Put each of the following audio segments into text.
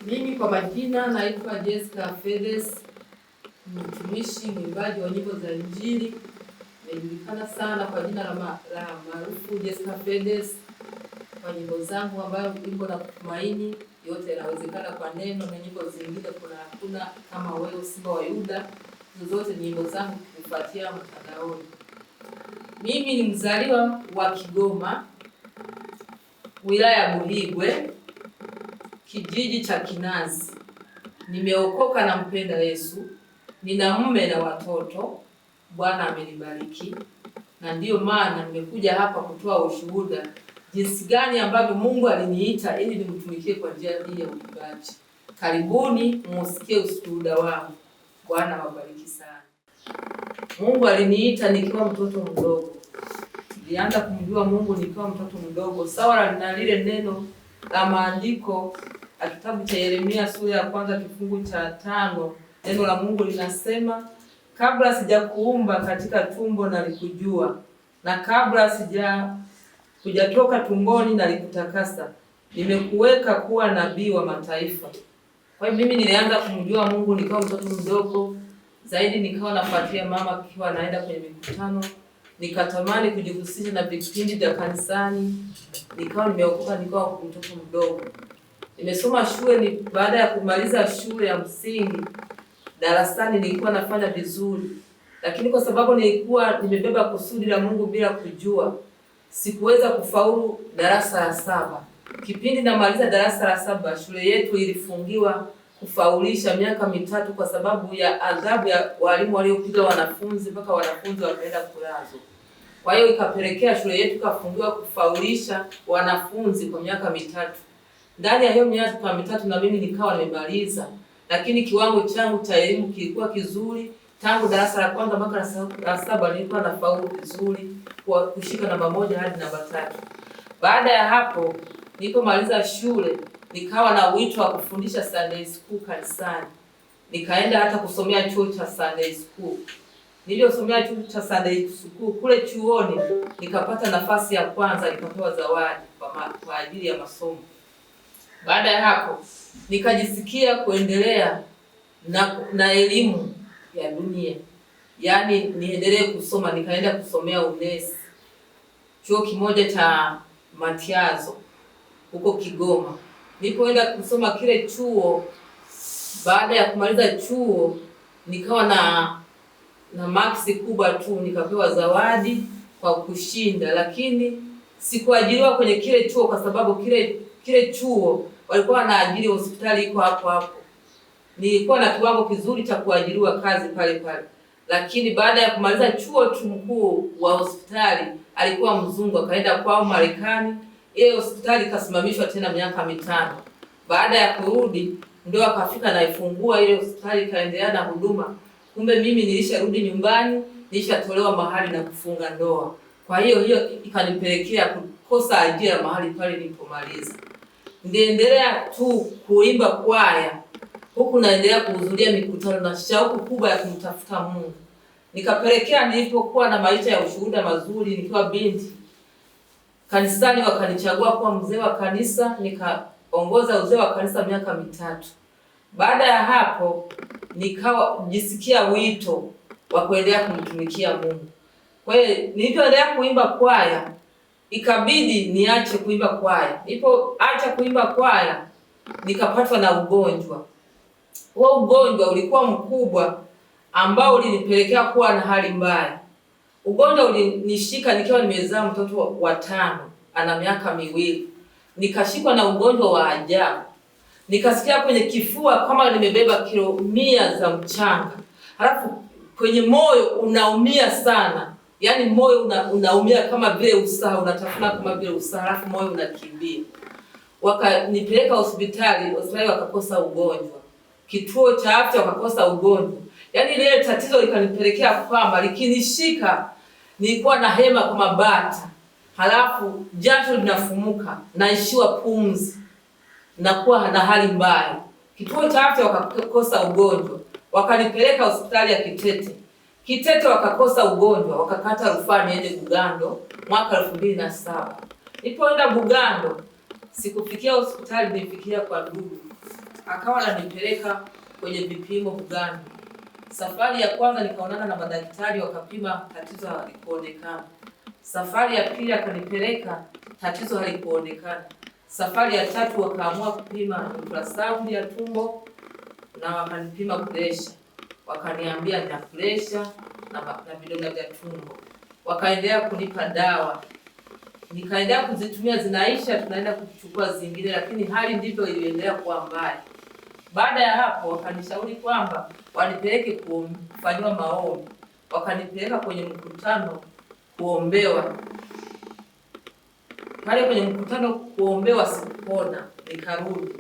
Mimi kwa majina naitwa Jessica Fedes, mtumishi mwimbaji wa nyimbo za Injili. Najulikana sana kwa jina la maarufu Jessica Fedes kwa nyimbo zangu ambayo wimbo na kutumaini, yote yanawezekana kwa neno, na nyimbo zingine kuna hakuna kama wewe, Simba wa Yuda. Zote nyimbo zangu kufuatia mtandaoni. Mimi ni mzaliwa wa Kigoma, wilaya ya Buhigwe, kijiji cha Kinazi. Nimeokoka na mpenda Yesu. Nina mume na watoto. Bwana amenibariki. Na ndiyo maana nimekuja hapa kutoa ushuhuda jinsi gani ambavyo Mungu aliniita ili nimtumikie kwa njia hii ya uimbaji. Karibuni musikie ushuhuda wangu. Bwana awabariki sana. Mungu aliniita nikiwa mtoto mdogo. Nilianza kumjua Mungu nikiwa mtoto mdogo. Sawa na lile neno la maandiko a kitabu cha Yeremia sura ya 1 kifungu cha 5, neno la Mungu linasema, kabla sijakuumba katika tumbo nalikujua, na kabla hujatoka tumboni nalikutakasa, nimekuweka kuwa nabii wa mataifa. Kwa hiyo mimi nilianza kumjua Mungu nikiwa mtoto mdogo, zaidi nikawa nafuatia mama akiwa anaenda kwenye mikutano, nikatamani kujihusisha na vipindi vya kanisani, nikawa nimeokoka nikiwa mtoto mdogo. Nimesoma shule baada ya kumaliza shule ya msingi, darasani nilikuwa nafanya vizuri. Lakini kwa sababu nilikuwa nimebeba kusudi la Mungu bila kujua, sikuweza kufaulu darasa la 7. Kipindi namaliza darasa la 7, shule yetu ilifungiwa kufaulisha miaka 3 kwa sababu ya adhabu ya walimu waliopiga wanafunzi mpaka wanafunzi wakaenda kulazwa. Kwa hiyo ikapelekea shule yetu kafungiwa kufaulisha wanafunzi kwa miaka 3. Ndani ya hiyo miaka 3 na mimi nikawa nimemaliza, lakini kiwango changu cha elimu kilikuwa kizuri. Tangu darasa la 1 mpaka la 7 nilikuwa nafaulu vizuri kwa kushika namba 1 hadi namba 3. Baada ya hapo nilipomaliza shule nikawa na wito wa kufundisha Sunday school kanisani. Nikaenda hata kusomea chuo cha Sunday school. Niliosomea chuo cha Sunday school kule chuoni nikapata nafasi ya kwanza, nikapewa zawadi kwa ajili ya masomo. Baada ya hapo nikajisikia kuendelea na elimu ya dunia. Yaani niendelee kusoma, nikaenda kusomea unesi. Chuo kimoja cha Matiazo huko Kigoma. Nilipoenda kusoma kile chuo, baada ya kumaliza chuo nikawa na maksi kubwa tu, nikapewa zawadi kwa kushinda, lakini sikuajiriwa kwenye kile chuo kwa sababu kile chuo walikuwa wanaajiri hospitali iko hapo hapo. Nilikuwa na kiwango kizuri cha kuajiriwa kazi pale pale. Lakini baada ya kumaliza chuo mkuu wa hospitali alikuwa mzungu, akaenda kwao Marekani. Ile hospitali kasimamishwa tena miaka 5. Baada ya kurudi ndio akafika na ifungua ile hospitali kaendelea na huduma. Kumbe mimi nilisharudi nyumbani, nilishatolewa mahali na kufunga ndoa. Kwa hiyo ikanipelekea kukosa ajira mahali pale nilipomaliza. Ndiendelea tu kuimba kwaya, huku naendelea kuhudhuria mikutano na shauku kubwa ya kumtafuta Mungu. Nikapelekea nilipokuwa na maisha ya ushuhuda mazuri nikiwa binti, kanisani wakanichagua kuwa mzee wa kanisa, nikaongoza uzee wa kanisa miaka 3. Baada ya hapo nikawa jisikia wito wa kuendelea kumtumikia Mungu. Kwa hiyo nilipoendelea kuimba kwaya ikabidi niache kuimba kwaya. Nilipoacha kuimba kwaya nikapatwa na ugonjwa. Huo ugonjwa ulikuwa mkubwa ambao ulinipelekea kuwa na hali mbaya. Ugonjwa ulinishika nikiwa nimezaa mtoto wa 5, ana miaka 2. Nikashikwa na ugonjwa wa ajabu. Nikasikia kwenye kifua kama nimebeba kilo 100 za mchanga. Halafu kwenye moyo unaumia sana. Yaani moyo unaumia kama vile usaha, unatafuna kama vile usaha, halafu moyo unakimbia. Wakanipeleka hospitali wakakosa ugonjwa. Kituo cha afya wakakosa ugonjwa. Yaani ile tatizo likanipelekea kwamba likinishika nilikuwa na hema kwa mabata. Halafu jasho linafumuka, naishiwa pumzi, nakuwa na hali mbaya. Kituo cha afya wakakosa ugonjwa. Wakanipeleka hospitali ya Kitete wakakosa ugonjwa, wakakata rufaa niende Bugando mwaka 2007. Nilipoenda Bugando, sikufikia hospitali, nilifikia kwa ndugu. akawa ananipeleka kwenye vipimo Bugando. Safari ya kwanza nikaonana na madaktari wakapima, tatizo halikuonekana. Safari ya pili akanipeleka, tatizo halikuonekana. Safari ya tatu wakaamua kupima ultrasound ya tumbo na wakanipima presha. Wakaniambia nina presha na vidonda vya tumbo. Wakaendelea kunipa dawa. Nikaendelea kuzitumia, zinaisha, tunaenda kuchukua zingine, lakini hali ndivyo iliendelea kuwa mbaya. Baada ya hapo wakanishauri kwamba wanipeleke kufanywa maombi. Wakanipeleka kwenye mkutano kuombewa. Pale kwenye mkutano kuombewa sikupona, nikarudi.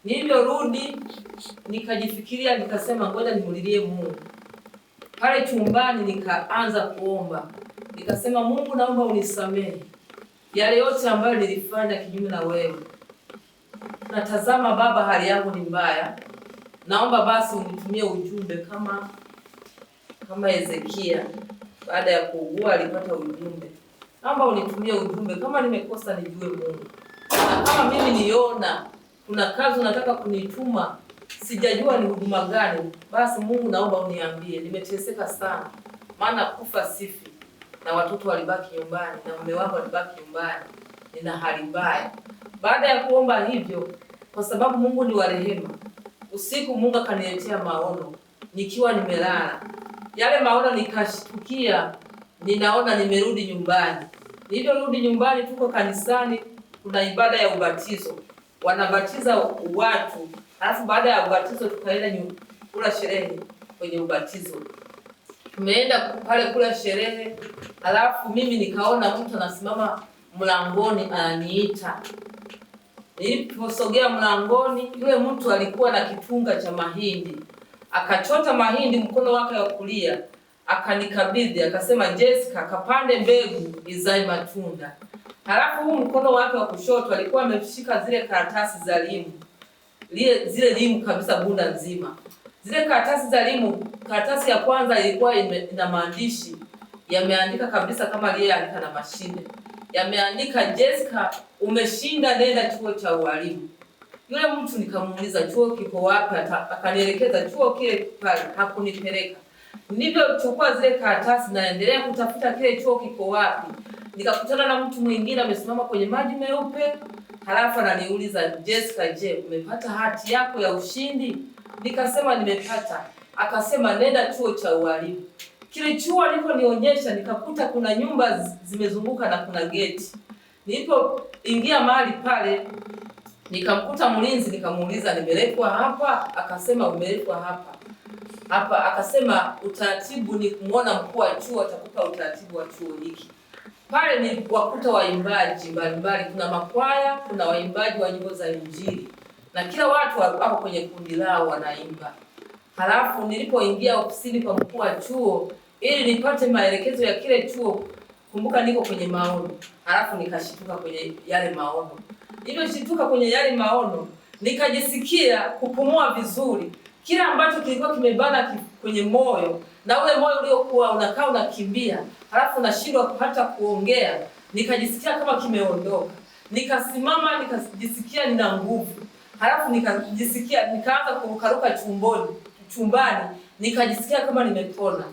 Nilivyorudi nikajifikiria, nikasema ngoja nimulilie Mungu. Pale chumbani nikaanza kuomba. Nikasema Mungu, naomba unisamehe yale yote ambayo nilifanya kinyume na wewe. Natazama Baba, hali yangu ni mbaya. Naomba basi unitumie ujumbe kama Hezekia baada ya kuugua alipata ujumbe. Naomba unitumie ujumbe, kama nimekosa nijue Mungu. Na kama mimi niona kuna kazi unataka kunituma, sijajua ni huduma gani, basi Mungu naomba uniambie. Nimeteseka sana, maana kufa sifi, na watoto walibaki nyumbani na mume wangu alibaki nyumbani, nina hali mbaya. Baada ya kuomba hivyo, kwa sababu Mungu ni wa rehema, usiku Mungu akaniletea maono nikiwa nimelala. Yale maono nikashtukia, ninaona nimerudi nyumbani. Nilivyorudi nyumbani, tuko kanisani, kuna ibada ya ubatizo. Wanabatiza watu. Alafu baada ya ubatizo tukaenda kula sherehe kwenye ubatizo. Tumeenda pale kula sherehe, alafu mimi nikaona mtu anasimama mlangoni ananiita. Niliposogea mlangoni, yule mtu alikuwa na kitunga cha mahindi. Akachota mahindi mkono wake wa kulia, akanikabidhi, akasema Jessica, kapande mbegu izae matunda. Halafu huu mkono wake wa kushoto alikuwa ameshika zile karatasi za limu. Zile limu kabisa bunda nzima. Zile karatasi za limu, karatasi ya kwanza ilikuwa ina maandishi yameandika kabisa kama aliyeandika na mashine. Yameandika Jessica, umeshinda, nenda chuo cha ualimu. Yule mtu nikamuuliza chuo kiko wapi, akanielekeza chuo kile pale, hakunipeleka. Nilipochukua zile karatasi naendelea kutafuta kile chuo kiko wapi, nikakutana na mtu mwingine amesimama kwenye maji meupe. Halafu ananiuliza, Jessica, je, umepata hati yako ya ushindi? Nikasema nimepata. Akasema nenda chuo cha ualimu. Kile chuo aliponionyesha nikakuta kuna nyumba zimezunguka na kuna geti. Nilipoingia mahali pale nikamkuta mlinzi, nikamuuliza nimeletwa hapa? Akasema umeletwa hapa. Akasema utaratibu ni kumuona mkuu wa chuo, atakupa utaratibu wa chuo hiki. Pale niliwakuta waimbaji mbalimbali, kuna makwaya, kuna waimbaji wa nyimbo za Injili. Na kila watu wako kwenye kundi lao wanaimba. Halafu nilipoingia ofisini kwa mkuu wa chuo ili nipate maelekezo ya kile chuo, kumbuka niko kwenye maono. Halafu nikashituka kwenye yale maono. Niliposhituka kwenye yale maono, nikajisikia kupumua vizuri. Kila ambacho kilikuwa kimebana kwenye moyo, na ule moyo uliokuwa unakaa unakimbia, halafu unashindwa hata kuongea, nikajisikia kama kimeondoka. Nikasimama, nikajisikia nina nguvu. Halafu nikaanza kurukaruka chumbani, nikajisikia kama nimepona.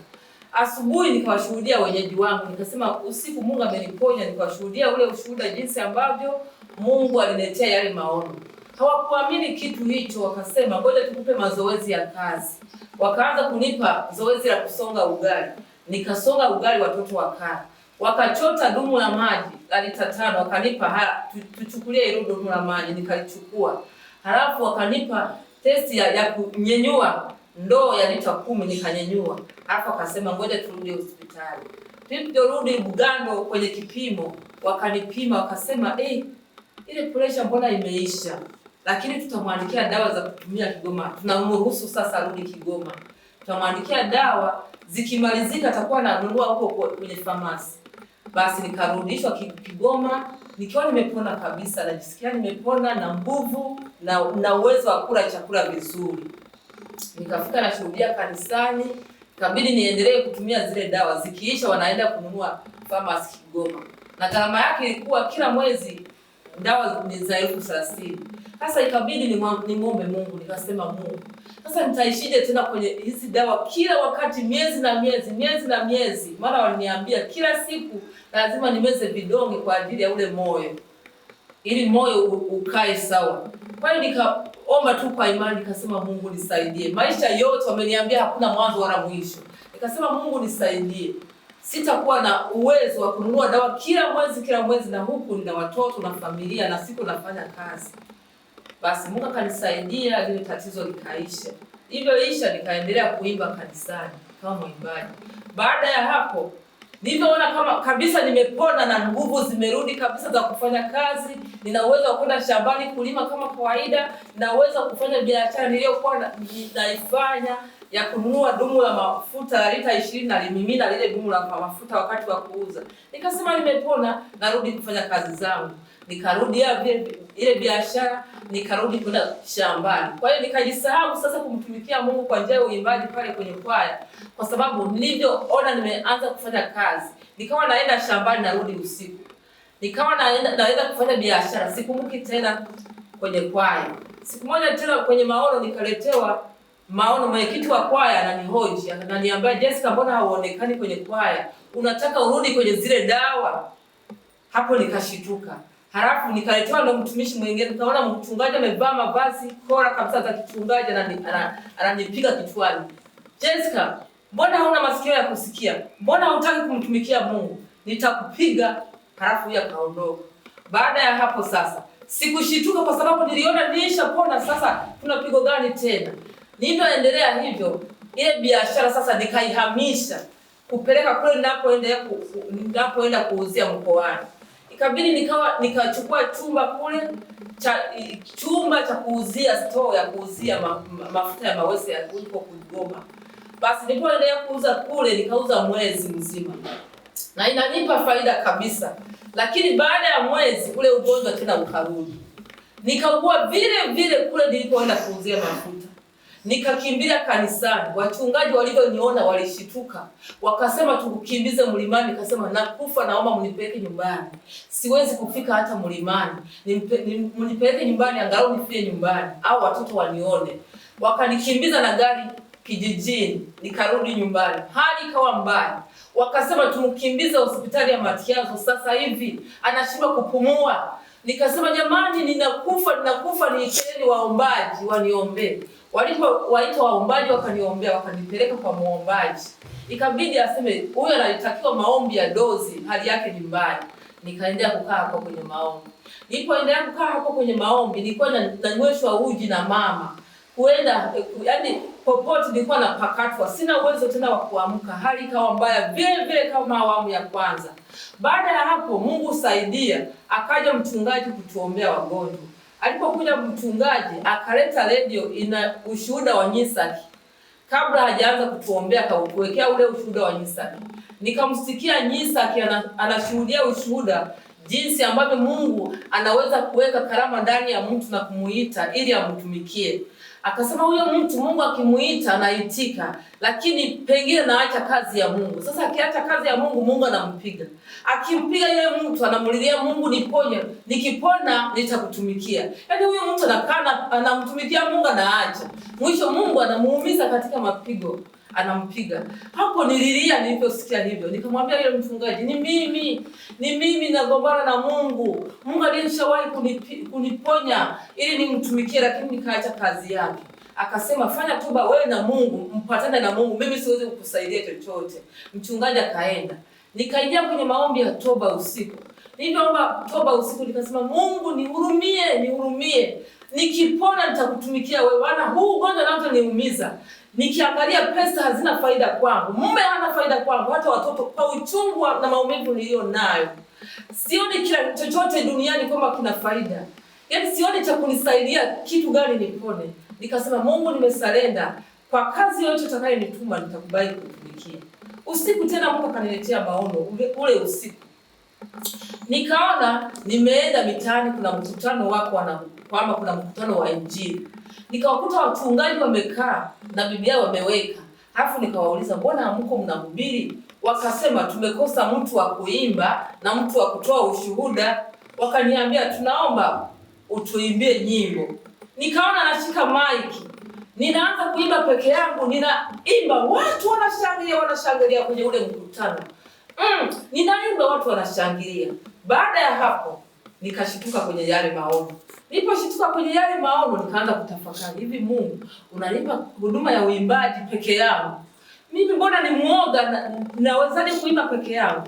Asubuhi nikawashuhudia wenyeji wangu, nikasema usiku Mungu ameniponya, nikawashuhudia ule ushuhuda jinsi ambavyo Mungu aliniletea yale maono. Hawakuamini kitu hicho, wakasema ngoja tukupe mazoezi ya kazi. Wakaanza kunipa zoezi la kusonga ugali. Nikasonga ugali, watoto wakala. Wakachota dumu la maji la lita 5, wakanipa tuchukulie hilo dumu la maji, nikalichukua. Halafu wakanipa testi ya kunyenyua ndoo ya lita 10, nikanyenyua. Halafu wakasema ngoja turudi hospitali. Tuliporudi Bugando kwenye kipimo, wakanipima, wakasema ile pressure mbona imeisha, lakini tutamwandikia dawa za kutumia Kigoma. Tunamruhusu sasa arudi Kigoma. Tutamwandikia dawa, zikimalizika atakuwa ananunua huko kwenye famasi. Basi nikarudishwa Kigoma nikiwa nimepona kabisa, najisikia nimepona na nguvu na uwezo wa kula chakula vizuri. Nikafika na shuhudia kanisani, kabidi niendelee kutumia zile dawa, zikiisha wanaenda kununua famasi Kigoma. Na gharama yake ilikuwa kila mwezi dawa ni za 30,000. Sasa ikabidi nimwombe Mungu, nikasema Mungu, sasa nitaishije tena kwenye hizi dawa kila wakati, miezi na miezi. Maana waliniambia kila siku lazima nimeze vidonge kwa ajili ya ule moyo, ili moyo ukae sawa. Kwa hiyo nikaomba tu kwa imani, nikasema Mungu nisaidie. Maisha yote wameniambia hakuna mwanzo wala mwisho. Nikasema Mungu nisaidie. Sitakuwa na uwezo wa kununua dawa kila mwezi, na huku nina watoto na familia na siku nafanya kazi. Basi Mungu akanisaidia, ile tatizo likaisha. Hivyo isha, nikaendelea kuimba kanisani kama mwimbaji. Baada ya hapo niliona kama kabisa nimepona na nguvu zimerudi kabisa za kufanya kazi. Nina uwezo wa kwenda shambani kulima kama kawaida, na uwezo wa kufanya biashara niliyokuwa naifanya ya kununua dumu la mafuta la lita 20 na limimina lile dumu la mafuta wakati wa kuuza. Nikasema nimepona, narudi kufanya kazi zangu. Nikarudi ile biashara, nikarudi kwenda shambani. Kwa hiyo nikajisahau sasa kumtumikia Mungu kwa njia ya uimbaji pale kwenye kwaya, kwa sababu nilivyoona nimeanza kufanya kazi, nikawa naenda shambani narudi usiku. Nikawa naenda kufanya biashara, sikumbuki tena kwenye kwaya. Siku moja tena kwenye maono nikaletewa maono, mwenyekiti wa kwaya ananihoji, ananiambia, Jessica, mbona hauonekani kwenye kwaya? Unataka urudi kwenye zile dawa? Hapo nikashituka. Halafu nikaletewa na mtumishi mwingine, nikaona mchungaji amevaa mavazi kora kabisa za kichungaji, ananipiga kichwani. Jessica, mbona hauna masikio ya kusikia? Mbona hutaki kumtumikia Mungu? Nitakupiga. Halafu huyo akaondoka. Baada ya hapo sasa sikushituka, kwa sababu niliona nilishapona. Sasa kuna pigo gani tena? Ninaendelea hivyo. Ile biashara sasa nikaihamisha kupeleka kule ninapoenda kuuzia mkoani. Ikabidi nikachukua chumba cha kuuzia, store ya kuuzia mafuta ya mawese ya huko Kigoma. Basi nilipoendelea kuuza kule, nikauza mwezi mzima na inanipa faida kabisa. Lakini baada ya mwezi ule ugonjwa tena ukarudi. Nikaugua vile kule nilipoenda kuuzia mafuta. Nikakimbilia kanisani. Wachungaji walivyoniona walishituka. Wakasema tukukimbize mlimani. Nikasema nakufa, naomba mnipeleke nyumbani. Siwezi kufika hata mlimani. Mnipeleke nyumbani angalau nifie nyumbani au watoto wanione. Wakanikimbiza na gari kijijini, nikarudi nyumbani. Hali ikawa mbaya. Wakasema tumkimbize hospitali ya Matiazo, sasa hivi anashindwa kupumua. Nikasema jamani, ninakufa, niiteni waombaji waniombee. Walipowaita waombaji wakaniombea, wakanipeleka kwa muombaji. Ikabidi aseme huyu anatakiwa maombi ya dozi, hali yake ni mbaya. Nikaendelea kukaa hapo kwenye maombi. Nilipoendelea kukaa hapo kwenye maombi, nilikuwa nanyweshwa uji na mama. Kuenda yani popote nilikuwa napakatwa, sina uwezo tena wa kuamka. Hali ikawa mbaya vile kama awamu ya kwanza. Baada ya hapo Mungu saidia, akaja mchungaji kutuombea wagonjwa. Alipokuja mchungaji akaleta radio ina ushuhuda wa Nyisaki. Kabla hajaanza kutuombea akauwekea ule ushuhuda wa Nyisaki. Nikamsikia Nyisaki anashuhudia ushuhuda jinsi ambavyo Mungu anaweza kuweka karama ndani ya mtu na kumuita ili amtumikie. Akasema huyo mtu Mungu akimuita anaitika, lakini pengine naacha kazi ya Mungu. Sasa akiacha kazi ya Mungu, Mungu anampiga. Akimpiga yule mtu anamulilia Mungu, niponye, nikipona nitakutumikia. Yaani huyo mtu anakaa anamtumikia Mungu anaacha. Mwisho Mungu anamuumiza katika mapigo, anampiga. Hapo nililia niliposikia hivyo. Nikamwambia yule mchungaji, ni mimi nagombana na Mungu. Mungu alishawahi kuniponya ili nimtumikie, lakini nikaacha kazi yake. Akasema fanya toba wewe na Mungu, mpatane na Mungu. Mimi siwezi kukusaidia chochote. Mchungaji akaenda. Nikaingia kwenye maombi ya toba usiku. Niliomba toba usiku, nikasema Mungu nihurumie. Nikipona nitakutumikia wewe. Wana huu ugonjwa nao niumiza. Nikiangalia pesa hazina faida kwangu. Mume hana faida kwangu, hata watoto kwa uchungu na maumivu nilio nayo. Sioni kila chochote duniani kama kina faida. Yaani sioni cha kunisaidia kitu gani nipone. Nikasema Mungu nimesurrender. Kwa kazi yote utakayonituma nitakubali kutumikia. Usiku tena Mungu akaniletea maono ule usiku. Nikaona nimeenda mitaani, kuna mkutano kwamba kuna mkutano wa Injili. Nikawakuta wachungaji wamekaa na Biblia wameweka. Alafu nikawauliza mbona hamko mnahubiri? Wakasema tumekosa mtu wa kuimba na mtu wa kutoa ushuhuda. wakaniambia tunaomba utuimbie nyimbo. Nikaona nashika maiki, ninaanza kuimba peke yangu, ninaimba watu wanashangilia kwenye ule mkutano. Ninaimba watu wanashangilia. Baada ya hapo nikashituka kwenye yale maono. Niliposhituka kwenye yale maono nikaanza kutafakari, hivi Mungu unanipa huduma ya uimbaji peke yangu? Mimi mbona ni muoga, nawezaje kuimba peke yangu?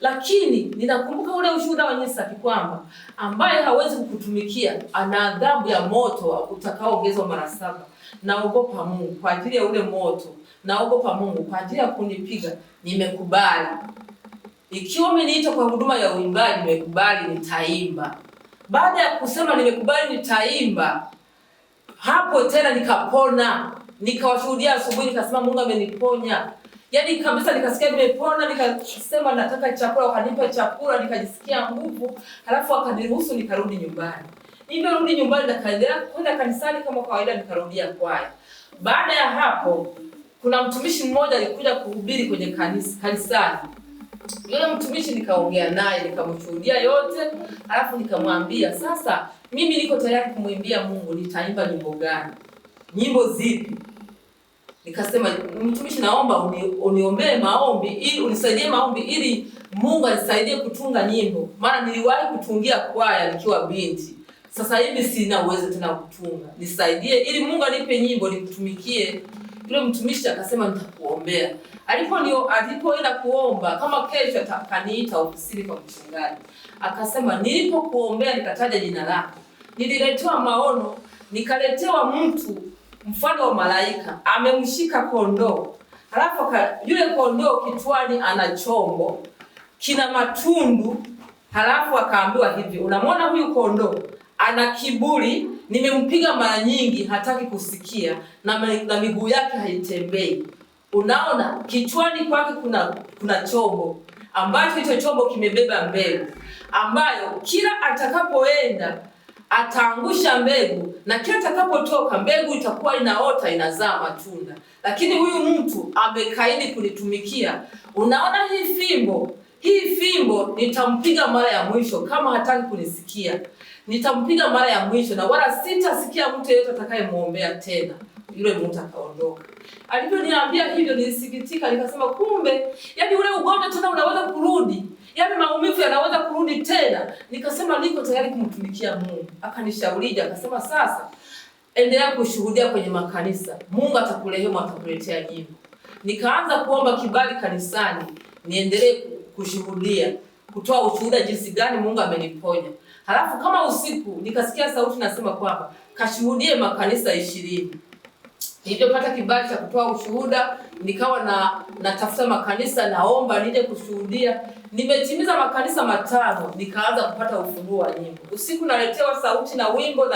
Lakini ninakumbuka ule ushuhuda wa Nyisaki kwamba ambaye hawezi kukutumikia ana adhabu ya moto utakaoongezwa mara 7. Naogopa Mungu kwa ajili ya ule moto. Naogopa Mungu kwa ajili ya kunipiga. Nimekubali. Ikiwa umeniita kwa huduma ya uimbaji, nimekubali, nitaimba. Baada ya kusema nimekubali nitaimba, hapo tena nikapona. Nikawashuhudia asubuhi, nikasema Mungu ameniponya. Yaani kabisa nikasikia nimepona, nikasema nataka chakula, wakanipa chakula, nikajisikia nguvu, halafu akaniruhusu nikarudi nyumbani. Nimerudi nyumbani nikaendelea kwenda kanisani kama kawaida, nikarudia kwaya. Baada ya hapo kuna mtumishi mmoja alikuja kuhubiri kwenye kanisani. Yule mtumishi nikaongea naye, nikamshuhudia yote, halafu nikamwambia sasa mimi niko tayari kumwimbia Mungu, nitaimba nyimbo gani? Nyimbo zipi? Nikasema mtumishi, naomba uniombee maombi ili unisaidie maombi ili Mungu anisaidie kutunga nyimbo. Maana niliwahi kutungia kwaya nikiwa binti. Sasa hivi sina uwezo tena kutunga. Nisaidie ili Mungu anipe nyimbo nikutumikie. Yule mtumishi akasema nitakuombea. Alipoenda kuomba kama kesho akaniita ofisini kwa mchungaji. Akasema nilipokuombea nikataja jina lako, nililetewa maono, nikaletewa mtu mfano wa malaika amemshika kondoo. Halafu yule kondoo kichwani ana chombo kina matundu. Halafu akaambiwa hivi, unamwona huyu kondoo ana kiburi, nimempiga mara nyingi hataki kusikia na miguu yake haitembei. Unaona kichwani kwake kuna chombo ambacho hicho chombo kimebeba mbegu, ambayo kila atakapoenda ataangusha mbegu, na kila atakapotoka mbegu itakuwa inaota, inazaa matunda. Lakini huyu mtu amekaidi kunitumikia. Unaona hii fimbo nitampiga mara ya mwisho kama hataki kunisikia. Nitampiga mara ya mwisho na wala sitasikia mtu yeyote atakayemuombea tena. Yule mtu akaondoka. Aliponiambia hivyo nilisikitika, nikasema kumbe yani ule ugonjwa tena unaweza kurudi. Yaani maumivu yanaweza kurudi tena. Nikasema niko tayari kumtumikia Mungu. Akanishaurija, akasema sasa endelea kushuhudia kwenye makanisa. Mungu atakurehemu, atakuletea nyimbo. Nikaanza kuomba kibali kanisani, niendelee kushuhudia, kutoa ushuhuda jinsi gani Mungu ameniponya. Halafu kama usiku nikasikia sauti nasema kwamba kashuhudie makanisa 20. Nilipopata kibali cha kutoa ushuhuda, nikawa natafuta makanisa, naomba nije kushuhudia. Nimetimiza makanisa 5, nikaanza kupata ufunuo wa nyimbo. Usiku naletewa sauti na wimbo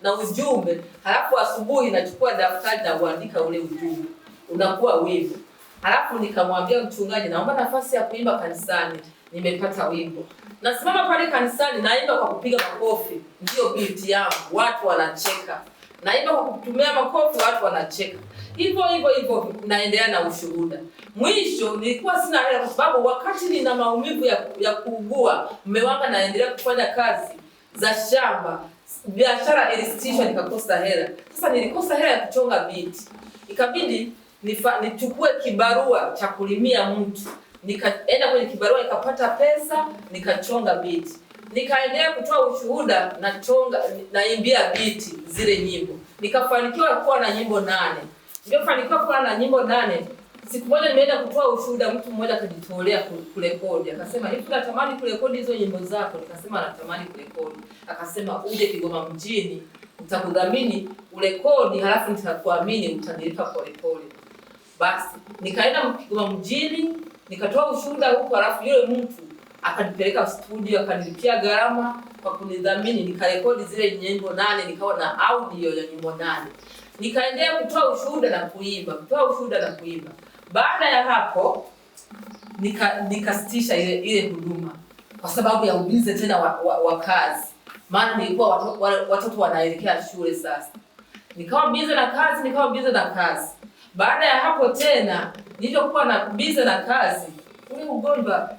na ujumbe, halafu asubuhi nachukua daftari na kuandika ule ujumbe. Unakuwa wimbo. Halafu nikamwambia mchungaji, naomba nafasi ya kuimba kanisani. Nimepata wimbo. Nasimama pale kanisani naimba kwa kupiga makofi, ndio beat yangu, watu wanacheka. Naimba kwa kutumia makofi, watu wanacheka. Hivyo naendelea na ushuhuda. Mwisho nilikuwa sina hela kwa sababu wakati nina maumivu ya kuugua, mume wangu naendelea kufanya kazi za shamba, biashara ilisitishwa, nikakosa hela. Sasa nilikosa hela ya kuchonga biti. Ikabidi nichukue kibarua cha kulimia mtu. Nikaenda kwenye kibarua nikapata pesa, nikachonga biti. Nikaendelea kutoa ushuhuda, naimbia biti zile nyimbo. Nikafanikiwa kuwa na nyimbo 8. Nilipofanikiwa kuwa na nyimbo 8, siku moja nimeenda kutoa ushuhuda, mtu mmoja akajitolea kurekodi. Akasema, "Hivi natamani kurekodi hizo nyimbo zako." Nikasema natamani kurekodi. Akasema, "Uje Kigoma mjini, nitakudhamini urekodi, halafu nitakuamini utanilipa polepole." Basi nikaenda Kigoma mjini, nikatoa ushuhuda huko, halafu yule mtu akanipeleka studio, akanilipia gharama kwa kunidhamini, nikarekodi zile nyimbo 8, nikawa na audio ya nyimbo 8. Nikaendelea kutoa ushuhuda na kuimba, Baada ya hapo nikasitisha ile huduma kwa sababu ya ubize tena wa kazi. Maana nilikuwa watoto wanaelekea shule sasa. Nikawa bize na kazi. Baada ya hapo tena nilipokuwa na bize na kazi, ule ugonjwa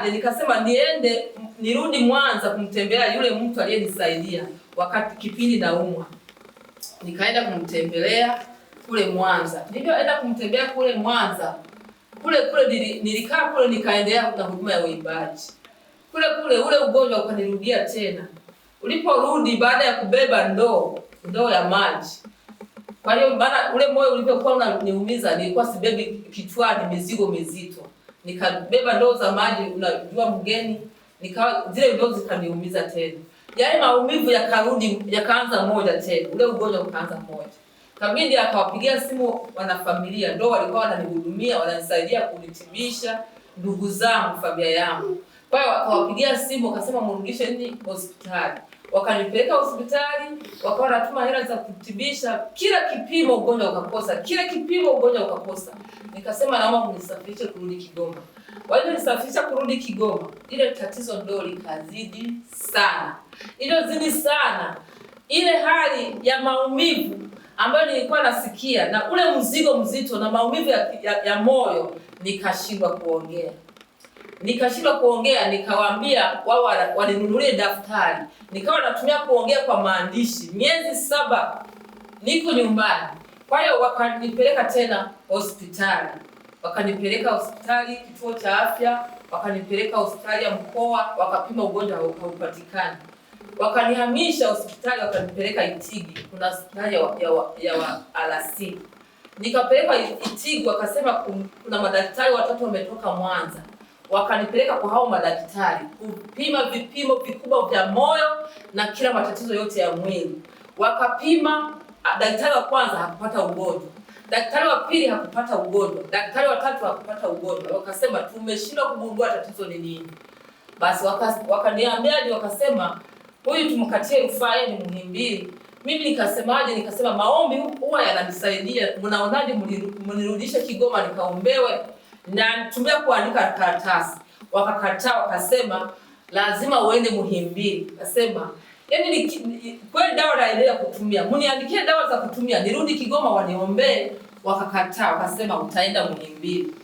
nikasema niende nirudi Mwanza kumtembelea yule mtu aliyenisaidia wakati kipindi naumwa. Nikaenda kumtembelea kule Mwanza. Nilipoenda kumtembelea kule Mwanza, kule nilikaa kule, nikaendelea na huduma ya uimbaji. Kule ule ugonjwa ukanirudia tena. Uliporudi baada ya kubeba ndoo ya maji. Kwa hiyo maana ule moyo ulivyokuwa unaniumiza, nilikuwa sibebi kichwani mizigo mizito. Nikabeba ndoo za maji, unajua mgeni, nikawa zile ndoo zikaniumiza tena. Yaani maumivu yakarudi, yakaanza moja tena. Ule ugonjwa ukaanza moja. Kabidi akawapigia simu wanafamilia, ndio walikuwa wananihudumia, wananisaidia kunitibisha ndugu zangu, familia yangu. Kwa hiyo akawapigia simu akasema mrudishe nini hospitali. Wakanipeleka hospitali, wakawa wanatuma hela za kutibisha, kila kipimo ugonjwa ukakosa, kila kipimo ugonjwa ukakosa. Nikasema naomba mnisafirishe kurudi Kigoma. Wale nisafirisha kurudi Kigoma, ile tatizo ndio likazidi sana. Ilozidi sana. Ile hali ya maumivu ambayo nilikuwa nasikia na ule mzigo mzito na maumivu ya moyo, nikashindwa kuongea. Nikawaambia wao waninunulie daftari. Nikawa natumia kuongea kwa maandishi. Miezi 7 niko nyumbani. Kwa hiyo wakanipeleka tena hospitali. Wakanipeleka hospitali kituo cha afya, wakanipeleka hospitali ya mkoa, wakapima ugonjwa haupatikani. Wakanihamisha hospitali, wakanipeleka Itigi. Kuna hospitali ya RC. Nikapeleka Itigi, wakasema kuna madaktari 3 wametoka Mwanza. Wakanipeleka kwa hao madaktari kupima vipimo vikubwa vya moyo na kila matatizo yote ya mwili. Wakapima, daktari wa kwanza hakupata ugonjwa. Daktari wa pili hakupata ugonjwa. Daktari wa 3 hakupata ugonjwa. Wakasema tumeshindwa kugundua tatizo ni nini. Basi wakaniambia, wakasema huyu tumkatie rufaa ni Muhimbili. Mimi nikasema maombi huwa yananisaidia. Mnaonaje mnirudishe Kigoma nikaombewe? Na tumia kuandika karatasi. Wakakataa, wakasema lazima uende Muhimbili. Akasema yaani kweli dawa naendelea kutumia. Mniandikie dawa za kutumia, nirudi Kigoma waniombee. Wakakataa, wakasema utaenda Muhimbili.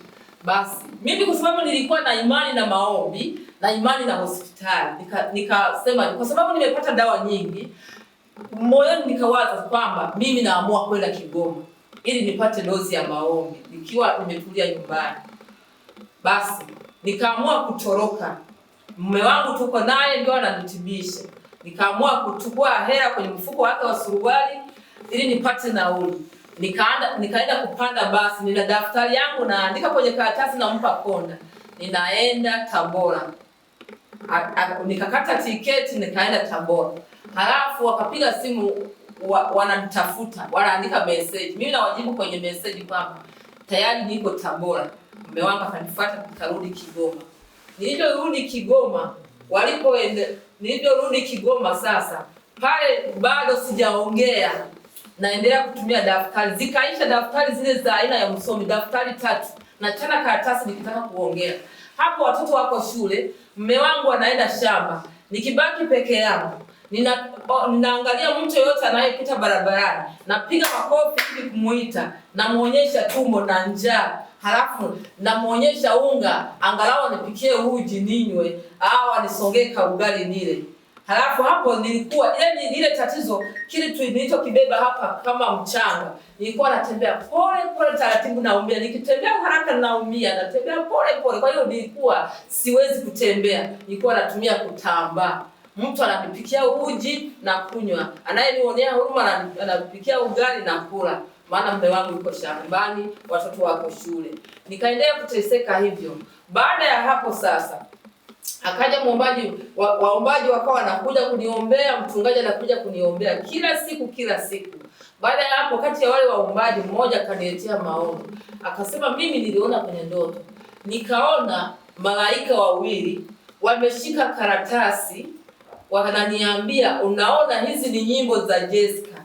Basi mimi kwa sababu nilikuwa na imani na maombi na imani na hospitali, nikasema kwa sababu nimepata dawa nyingi, moyoni nikawaza kwamba mimi naamua kwenda Kigoma ili nipate dozi ya maombi nikiwa nimetulia nyumbani. Basi nikaamua kutoroka. Mume wangu tuko naye ndio ananitibisha. Nikaamua kuchukua hela kwenye mfuko wake wa suruali ili nipate nauli. Nikaenda kupanda basi, nina daftari yangu naandika kwenye karatasi nampa konda. Ninaenda Tabora. Nikakata tiketi nikaenda Tabora. Halafu wakapiga simu wananitafuta, wanaandika message. Mimi nawajibu kwenye message kwamba tayari niko Tabora. Mume wangu akanifuata tukarudi Kigoma. Niliporudi Kigoma sasa, pale bado sijaongea. Naendelea kutumia daftari. Zikaisha daftari zile za aina ya msomi, daftari 3. Na tena karatasi nikitaka kuongea. Hapo watoto wako shule, mume wangu anaenda shamba. Nikibaki peke yangu. Ninaangalia mtu yote anayepita barabarani, napiga makofi ili kumuita, namuonyesha tumbo na njaa. Halafu namuonyesha unga, angalau nipikie uji ninywe au anisongee ka ugali nile. Halafu hapo nilikuwa ile tatizo kile tu nilichokibeba hapa kama mchanga. Nilikuwa natembea pole taratibu naumia, nikitembea haraka naumia, natembea pole. Kwa hiyo nilikuwa siwezi kutembea, nilikuwa natumia kutambaa. Mtu ananipikia uji na kunywa, anayenionea huruma anapikia ugali na kula, maana mume wangu yuko shambani, watoto wako shule. Nikaendelea kuteseka hivyo. Baada ya hapo sasa akaja muombaji, waombaji wakawa wanakuja kuniombea, mchungaji anakuja kuniombea kila siku. Baada ya hapo, kati ya wale waombaji mmoja akaniletea maono. Akasema mimi niliona kwenye ndoto. Nikaona malaika 2 wameshika karatasi, wananiambia unaona hizi ni nyimbo za Jessica.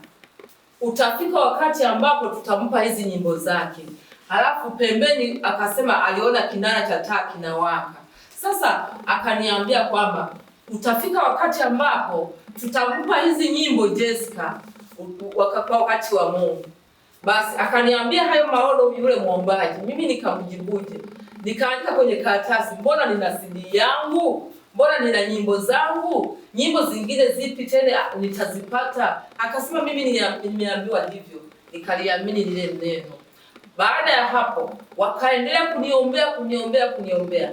Utafika wakati ambapo tutampa hizi nyimbo zake. Halafu pembeni akasema aliona kinara cha taa kinawaka. Sasa akaniambia kwamba utafika wakati ambapo tutampa hizi nyimbo Jessica kwa wakati wa Mungu. Basi akaniambia hayo maono yule muombaji. Mimi nikamjibuje. Nikaandika kwenye karatasi, mbona nina CD yangu? mbona nina nyimbo zangu, nyimbo zingine zipi tena nitazipata? Akasema mimi nimeambiwa hivyo. Nikaliamini lile neno. Baada ya hapo wakaendelea kuniombea.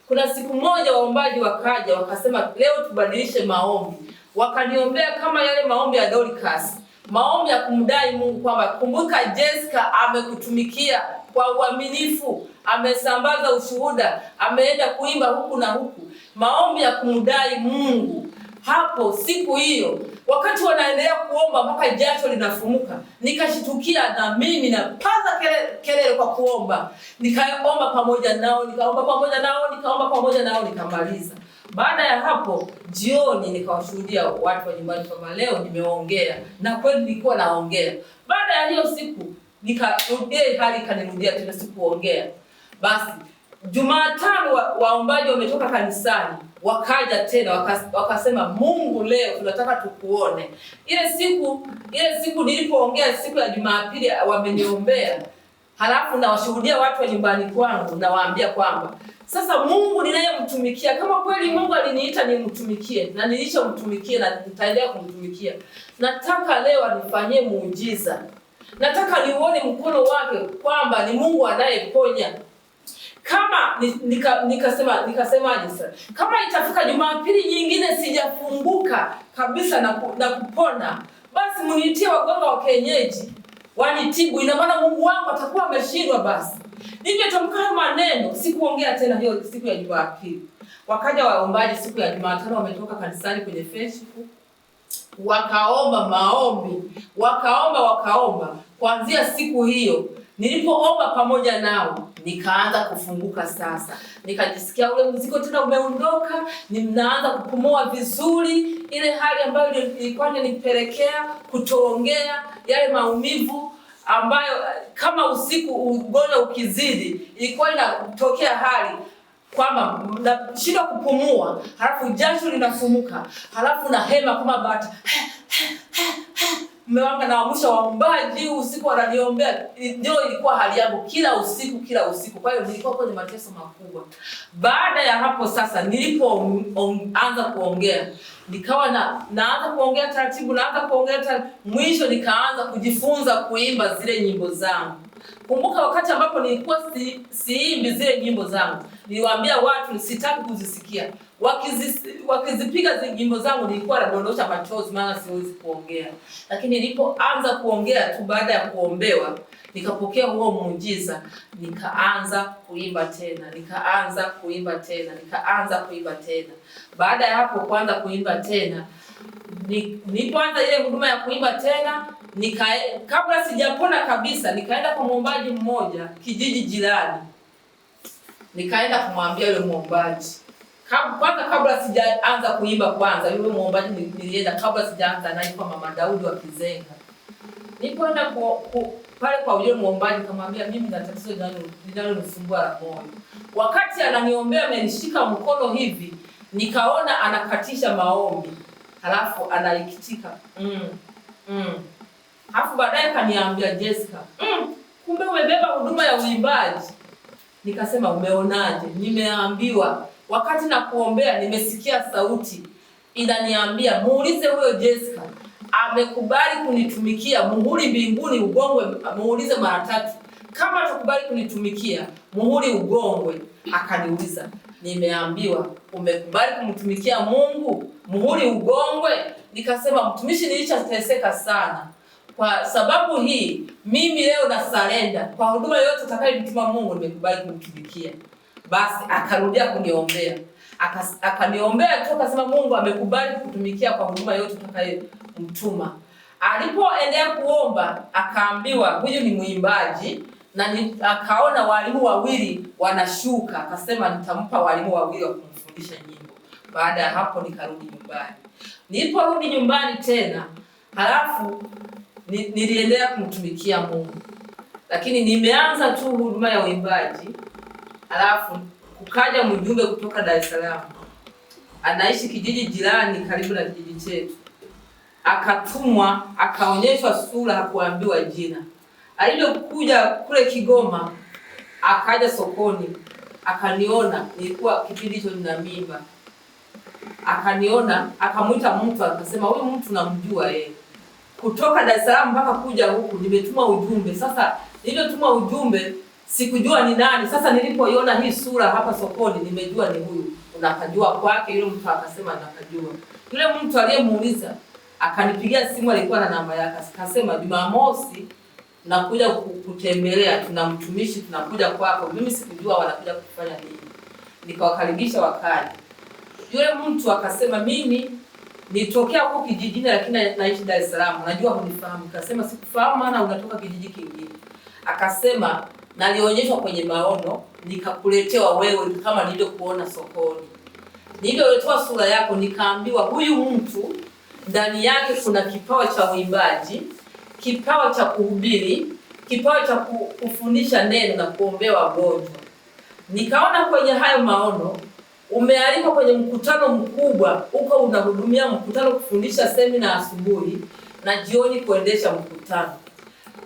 Kuna siku moja waombaji wakaja wakasema leo tubadilishe maombi. Wakaniombea kama yale maombi ya Dorcas, maombi ya kumdai Mungu kwamba kumbuka Jessica amekutumikia kwa uaminifu, amesambaza ushuhuda, ameenda kuimba huku na huku, maombi ya kumdai Mungu. Hapo siku hiyo wakati wanaendelea kuomba mpaka jasho linafumuka, nikashitukia na mimi napaza kelele kwa kuomba. Nikaomba pamoja nao, nikamaliza. Baada ya hapo jioni nikawashuhudia watu wa nyumbani kama leo nimeongea, na kweli nilikuwa naongea. Baada ya hiyo siku nikarudia hali kanirudia tena sikuongea. Basi Jumatano waombaji wametoka kanisani wakaja tena wakasema Mungu leo tunataka tukuone. Ile siku nilipoongea siku ya Jumapili wameniombea. Halafu na washuhudia watu wa nyumbani kwangu na waambia kwamba sasa Mungu ninayemtumikia, kama kweli Mungu aliniita nimtumikie na nilishomtumikia na nitaendelea kumtumikia, nataka leo anifanyie muujiza. Nataka niuone mkono wake kwamba ni Mungu anayeponya. Kama nikasemaje sasa? Kama itafika Jumapili nyingine sijafunguka kabisa na kupona, basi mniitie waganga wa kienyeji wanitibu, ina maana Mungu wangu atakuwa ameshindwa. Basi ningetamka maneno, sikuongea tena hiyo siku ya Jumapili. Wakaja waombaji siku ya Jumatano, wametoka kanisani kwenye Facebook, wakaomba maombi, wakaomba. Kuanzia siku hiyo nilipoomba pamoja nao nikaanza kufunguka sasa. Nikajisikia ule mzigo tena umeondoka, ninaanza kupumua vizuri. Ile hali ambayo ilikuwa inanipelekea kutoongea, yale maumivu ambayo kama usiku ugonjwa ukizidi ilikuwa inatokea hali kwamba nashindwa kupumua, halafu jasho linafumuka, halafu na hema kama bata. Mume wangu anaamsha waombaji usiku wananiombea. Ndio ilikuwa hali yangu kila usiku. Kwa hiyo nilikuwa kwenye mateso makubwa. Baada ya hapo sasa nilipoanza kuongea, nikawa naanza kuongea taratibu, mwisho nikaanza kujifunza kuimba zile nyimbo zangu. Kumbuka wakati ambapo nilikuwa siimbi zile nyimbo zangu, niliwaambia watu sitaki kuzisikia. Wakizipiga zile nyimbo zangu nilikuwa nadondosha machozi maana siwezi kuongea. Lakini nilipoanza kuongea tu baada ya kuombewa, nikapokea huo muujiza, nikaanza kuimba tena. Baada ya hapo kuanza kuimba tena, nilipoanza ile huduma ya kuimba tena, kabla sijapona kabisa nikaenda kwa muombaji mmoja kijiji jirani. Nikaenda kumwambia yule muombaji. Kabla sijaanza kuimba yule muombaji nilienda kabla sijaanza naye kwa Mama Daudi wa Kizenga. Nilipoenda pale kwa yule muombaji nikamwambia mimi na tatizo linalonisumbua la moyo. Wakati ananiombea amenishika mkono hivi, nikaona anakatisha maombi. Halafu anaikitika. Halafu baadaye kaniambia Jessica, kumbe umebeba huduma ya uimbaji. Nikasema umeonaje? Nimeambiwa wakati na kuombea nimesikia sauti inaniambia muulize huyo Jessica amekubali kunitumikia, muhuri mbinguni ugongwe, muulize mara 3. Kama atakubali kunitumikia, muhuri ugongwe. Akaniuliza, nimeambiwa umekubali kumtumikia Mungu, muhuri ugongwe. Nikasema mtumishi, nilishateseka sana. Kwa sababu hii mimi leo na surrender kwa huduma yote utakayonituma Mungu, nimekubali kumtumikia. Basi akarudia kuniombea. Akaniombea tu akasema Mungu amekubali kutumikia kwa huduma yote utakayomtuma. Alipoendelea kuomba akaambiwa huyu ni muimbaji na akaona walimu wawili wanashuka, akasema nitampa walimu wawili wa kumfundisha nyimbo. Baada ya hapo nikarudi nyumbani. Niliporudi nyumbani tena, halafu niliendelea kumtumikia Mungu. Lakini nimeanza tu huduma ya uimbaji. Halafu kukaja mjumbe kutoka Dar es Salaam. Anaishi kijiji jirani karibu na kijiji chetu. Akatumwa, akaonyeshwa sura, hakuambiwa jina. Alipokuja kule Kigoma, akaja sokoni, akaniona, nilikuwa kipindi hicho nina mimba. akaniona, akamuita mtu, akasema huyu mtu namjua yeye. Kutoka Dar es Salaam mpaka kuja huku nimetuma ujumbe. Sasa nilipotuma ujumbe sikujua ni nani. Sasa nilipoiona hii sura hapa sokoni nimejua ni huyu. Unakajua kwake? Yule mtu akasema nakajua. Yule mtu aliyemuuliza akanipigia simu, alikuwa na namba yake. Akasema Jumamosi nakuja kutembelea, tuna mtumishi tunakuja kwako. Mimi sikujua wanakuja kufanya nini. Nikawakaribisha wakaja. Yule mtu akasema mimi nitokea huko kijijini lakini naishi Dar es Salaam. Najua hunifahamu. Akasema sikufahamu maana unatoka kijiji kingine. Akasema nalionyeshwa kwenye maono nikakuletewa wewe kama nilivyokuona sokoni. Nilivyoletewa sura yako nikaambiwa huyu mtu ndani yake kuna kipawa cha uimbaji, kipawa cha kuhubiri, kipawa cha kufundisha neno na kuombea wagonjwa. Nikaona kwenye hayo maono umealikwa kwenye mkutano mkubwa, uko unahudumia mkutano, kufundisha semina asubuhi na jioni kuendesha mkutano.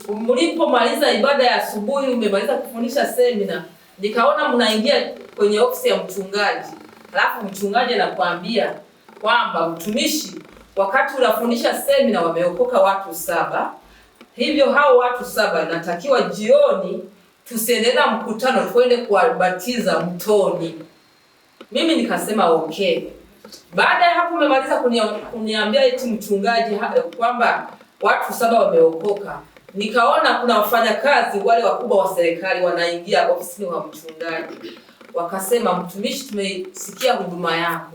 Mlipomaliza ibada ya asubuhi, umemaliza kufundisha semina, nikaona mnaingia kwenye ofisi ya mchungaji. Alafu mchungaji anakuambia kwamba mtumishi, wakati unafundisha semina wameokoka watu 7. Hivyo hao watu 7 natakiwa jioni tusiendelee na mkutano, twende kuwabatiza mtoni. Mimi nikasema okay. Baada ya hapo umemaliza kuniambia eti mchungaji kwamba watu 7 wameokoka. Nikaona kuna wafanyakazi wale wakubwa wa serikali wanaingia ofisini wa mchungaji. Wakasema mtumishi, tumesikia huduma yako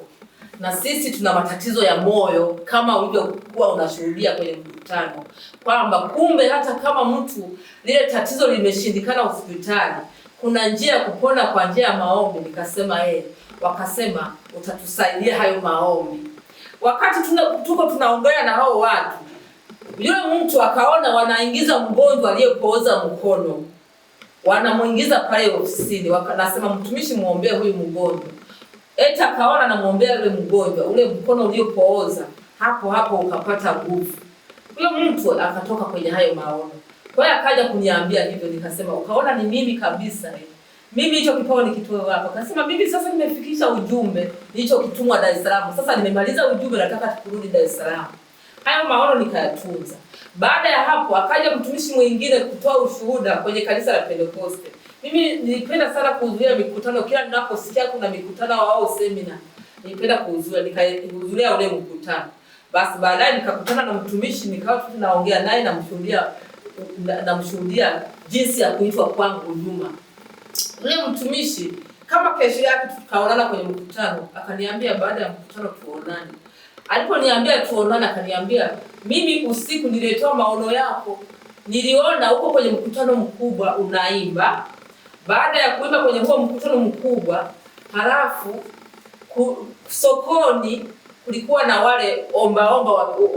na sisi tuna matatizo ya moyo kama ulivyokuwa unashuhudia kwenye mkutano, kwamba kumbe hata kama mtu lile tatizo limeshindikana hospitali kuna njia ya kupona kwa njia ya maombi. Nikasema wakasema utatusaidia hayo maombi. Wakati tuko tunaongea na hao watu, yule mtu akaona wanaingiza mgonjwa aliyepooza mkono, wanamuingiza pale ofisini. Wanasema mtumishi, muombee huyu mgonjwa. Eti akaona namuombea yule mgonjwa, ule mkono uliopooza hapo hapo ukapata nguvu. Yule mtu akatoka kwenye hayo maono. Kwa hiyo akaja kuniambia hivyo, nikasema ukaona ni mimi kabisa. Mimi hicho kipawa nikitoe wapi? Akasema mimi sasa nimefikisha ujumbe nilicho kitumwa Dar es Salaam. Sasa nimemaliza ujumbe, nataka tukurudi Dar es Salaam. Hayo maono nikayatunza. Baada ya hapo akaja mtumishi mwingine kutoa ushuhuda kwenye kanisa la Pentecoste. Mimi nilipenda sana kuhudhuria mikutano, kila ninaposikia kuna mikutano au semina nilipenda kuhudhuria, nikahudhuria ule mkutano. Basi baadaye nikakutana na mtumishi, nikawa tunaongea naye na mshuhudia jinsi ya kuitwa kwangu huduma. Ule mtumishi kama kesho yake tukaonana kwenye mkutano, akaniambia baada ya mkutano tuonane. Aliponiambia tuonane, akaniambia mimi usiku nilitoa maono yako, niliona huko kwenye mkutano mkubwa unaimba. Baada ya kuimba kwenye huo mkutano mkubwa, halafu sokoni kulikuwa na wale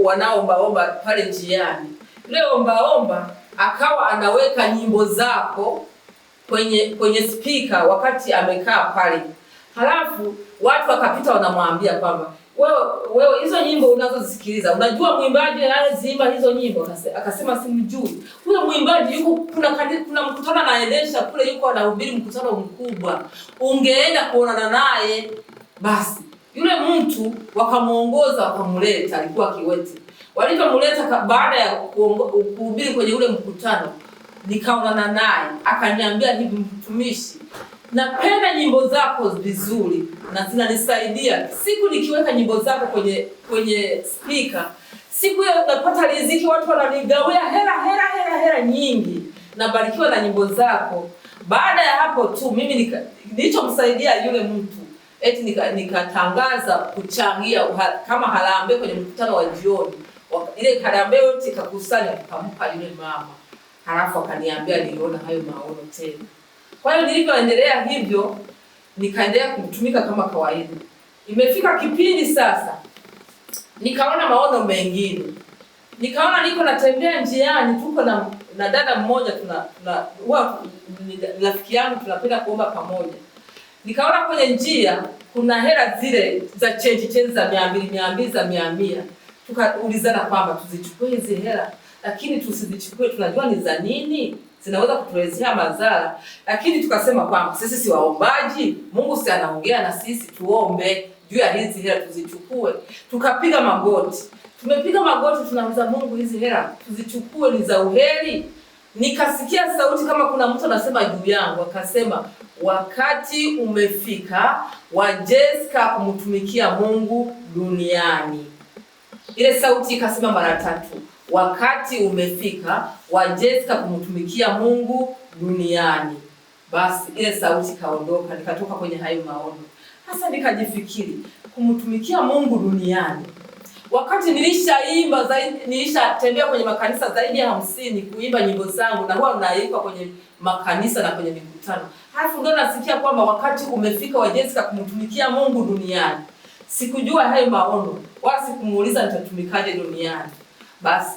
wanaomba pale njiani. Yule omba akawa anaweka nyimbo zako kwenye speaker wakati amekaa pale. Halafu watu wakapita wanamwambia kwamba wewe hizo nyimbo unazozisikiliza unajua mwimbaji anayeziimba hizo nyimbo? Akasema simjui. Huyo mwimbaji yuko kuna mkutano anaendesha kule, yuko anahubiri mkutano mkubwa, ungeenda kuonana naye. Basi yule mtu wakamuongoza, wakamuleta, alikuwa kiwete. Walipomleta baada ya kuhubiri kwenye ule mkutano, nikaonana naye, akaniambia hivi, mtumishi, napenda nyimbo zako vizuri na zinanisaidia. Siku nikiweka nyimbo zako kwenye speaker, siku hiyo napata riziki, watu wananigawia hela nyingi, nabarikiwa na nyimbo zako. Baada ya hapo tu mimi nilichomsaidia yule mtu, eti nikatangaza kuchangia kama harambee kwenye mkutano wa jioni. Ile harambee yote ikakusanya tukampa yule mama. Halafu akaniambia niliona hayo maono tena. Kwa hiyo nilivyoendelea hivyo, nikaendelea kutumika kama kawaida. Imefika kipindi sasa, nikaona maono mengine. Nikaona niko natembea njiani, tuko na dada mmoja huwa rafiki yangu, tunapenda kuomba pamoja. Nikaona kwenye njia kuna hela zile za change za 200 za 100. Tukaulizana kwamba tuzichukue hizi hela, lakini tusizichukue, tunajua ni za nini, zinaweza kutuletea madhara. Lakini tukasema kwamba sisi si waombaji, Mungu si anaongea na sisi, tuombe juu ya hizi hela tuzichukue. Tukapiga magoti. Tumepiga magoti, tunauliza Mungu, hizi hela tuzichukue ni za uheri? Nikasikia sauti kama kuna mtu anasema juu yangu, akasema wakati umefika wa Jessica kumtumikia Mungu duniani. Ile sauti ikasema mara 3, wakati umefika wa Jessica kumtumikia Mungu duniani. Basi ile sauti kaondoka, nikatoka kwenye hayo maono. Sasa nikajifikiri, kumtumikia Mungu duniani, wakati nilishaimba zaidi, nilishatembea kwenye makanisa zaidi ya 50 kuimba nyimbo zangu, na huwa naimba kwenye makanisa na kwenye mikutano. Halafu ndio nasikia kwamba wakati umefika wa Jessica kumtumikia Mungu duniani. Sikujua hayo maono, wala sikumuuliza nitatumikaje duniani. Basi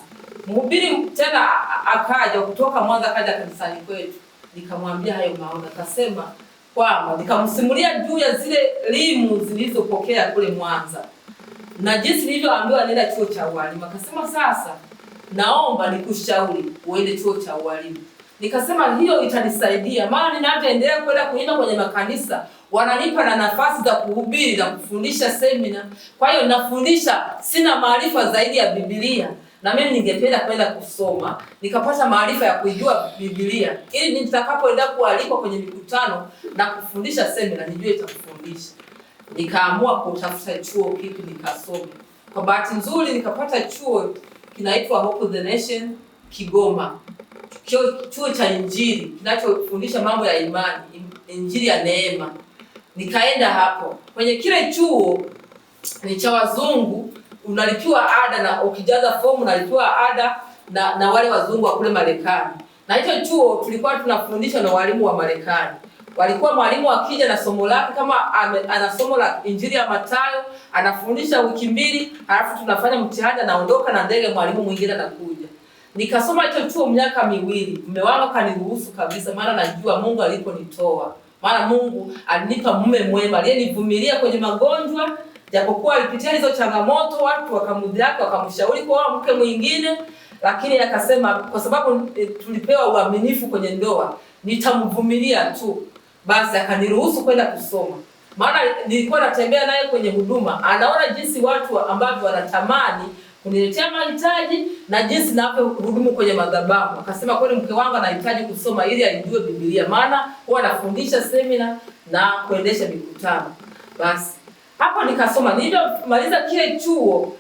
mhubiri tena akaja kutoka Mwanza, akaja kanisani kwetu, nikamwambia hayo maono, akasema kwamba nikamsimulia juu ya zile elimu zilizopokea kule Mwanza na jinsi nilivyoambiwa nenda chuo cha ualimu. Akasema sasa naomba nikushauri uende chuo cha ualimu. Nikasema hiyo itanisaidia, maana ninavyoendelea kwenda kuimba kwenye makanisa wananipa na nafasi za kuhubiri na kufundisha semina. Kwa hiyo nafundisha, sina maarifa zaidi ya Biblia, na mimi ningependa kwenda kusoma nikapata maarifa ya kujua Biblia, ili nitakapoenda kualikwa kwenye mikutano na kufundisha semina nijue itakufundisha. Nikaamua kutafuta chuo kipi nikasome. Kwa bahati nzuri nikapata chuo kinaitwa Hope of the Nation Kigoma. Chuo cha Injili kinachofundisha mambo ya imani, Injili ya neema. Nikaenda hapo. Kwenye kile chuo ni cha wazungu, unalipiwa ada, na ukijaza fomu unalipiwa ada na wale wazungu wa kule Marekani. Na hicho chuo tulikuwa tunafundishwa na walimu wa Marekani. Walikuwa mwalimu akija na somo lake, kama ana somo la Injili ya Mathayo, anafundisha wiki 2, halafu tunafanya mtihani, anaondoka na ndege, mwalimu mwingine anakuja. Nikasoma hicho chuo miaka 2. Mume wangu kaniruhusu kabisa, maana najua Mungu aliponitoa. Maana Mungu alinipa mume mwema aliyenivumilia kwenye magonjwa, japokuwa alipitia hizo changamoto, watu wakamudhihaki, wakamshauri kwa mke mwingine, lakini akasema kwa sababu tulipewa uaminifu kwenye ndoa, nitamvumilia tu. Basi akaniruhusu kwenda kusoma. Maana nilikuwa natembea naye kwenye huduma, anaona jinsi watu ambao wanatamani kuniletea mahitaji na jinsi ninavyohudumu kwenye madhabahu. Akasema kweli mke wangu anahitaji kusoma ili ajue Biblia, maana huwa anafundisha semina na kuendesha mikutano. Basi hapo nikasoma. Nilipomaliza kile chuo,